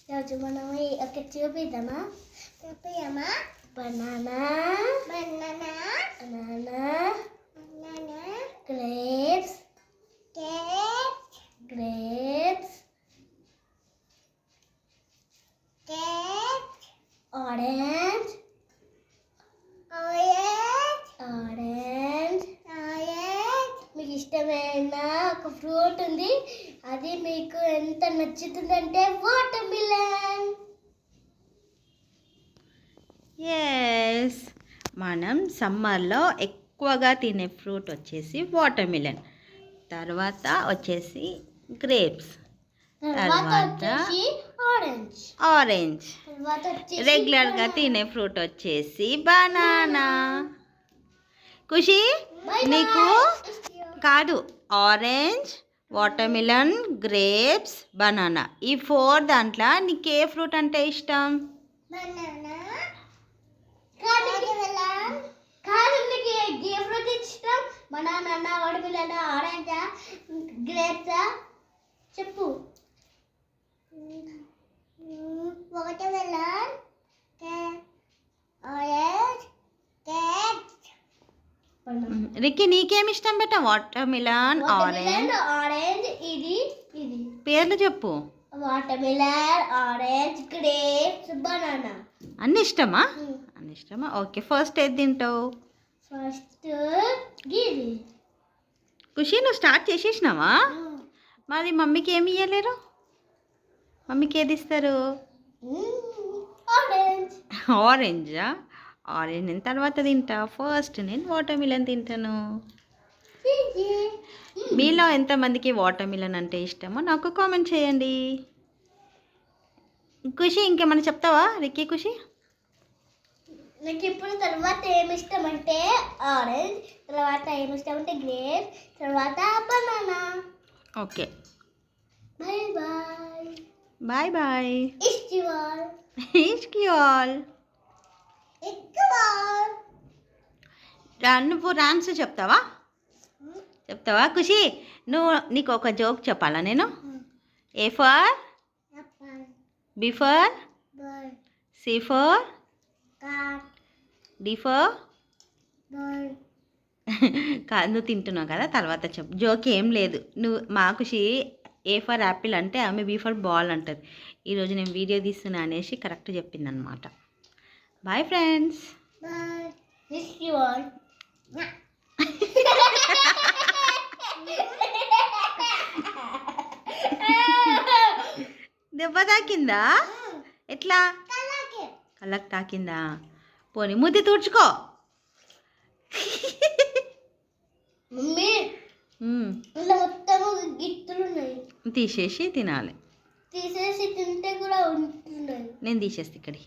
రోజు మనం ఒక చూపిద్దామా banana banana banana banana grapes grapes orange orange మీకు ఇష్టమైన ఒక ఫ్రూట్ ఉంది, అది మీకు ఎంత నచ్చుతుందంటే వాటర్ మిలన్. ఎస్, మనం సమ్మర్లో ఎక్కువగా తినే ఫ్రూట్ వచ్చేసి వాటర్ మిలన్, తర్వాత వచ్చేసి గ్రేప్స్, తర్వాత ఆరెంజ్, రెగ్యులర్గా తినే ఫ్రూట్ వచ్చేసి బనానా. ఖుషి, నీకు కాదు, orange, water melon, grapes, banana, ఈ 4 దాంట్లో నీకు ఏ ఫ్రూట్ అంటే ఇష్టం? Banana, water melon, orange, grapes చెప్పు. వాటర్ మిలన్, ఆరెంజ్, రిక్కి, నీకేమి ఇష్టం బెట? వాటర్ మిలన్, ఆరెంజ్, ఇది పేర్లు చెప్పు. Water melon, orange, grapes, banana. అన్ని ఇష్టమా? అన్ని ఇష్టమా? ఓకే, ఫస్ట్ ఏది తింటావు? ఫస్ట్ గిది. ఖుషి, నువ్వు స్టార్ట్ చేసేసినావా? మరి మమ్మీకి ఏమి ఇవ్వలేరు? మమ్మీకి ఏది ఇస్తారు? ఆరెంజ్. ఆరెంజా? ఆరెంజ్ నేను తర్వాత తింటా, ఫస్ట్ నేను వాటర్ మిలన్ తింటాను. మీలో ఎంతమందికి వాటర్ మిలన్ అంటే ఇష్టమో నాకు కామెంట్ చేయండి. ఖుషి, ఇంకేమైనా చెప్తావా రిక్కీ? ఖుషి, నాకు ఇప్పుడు తర్వాత ఏమి ఇష్టం అంటే ఆరెంజ్, తర్వాత ఏమి ఇష్టం అంటే గ్రేప్స్, తర్వాత banana. Okay, bye bye. Bye bye. ఇష్క్ యు ఆల్. ఇష్క్ యు ఆల్. నువ్వు రాన్స్ చెప్తావా? ఖుషి, నీకు ఒక జోక్ చెప్పాలా నేను? A for B for C for D for కాదు, నువ్వు తింటున్నావు కదా, తర్వాత చెప్పు. జోక్ ఏం లేదు. మా ఖుషి ఏ ఫర్ యాపిల్ అంటే ఆమె బి ఫర్ బాల్ అంటుంది. ఈరోజు నేను వీడియో తీస్తున్నా అనేసి కరెక్ట్ చెప్పిందనమాట. Boy friends. దెబ్బ తాకిందా? ఎట్లా? కళ్ళకి తాకిందా? పోనీ ముద్ది తుడుచుకో. తీసేసి తీసేసి తినాలి. తీసేసి తింటే కూడా ఉంటున్నాయి. నేను తీసేస్తే ఇక్కడి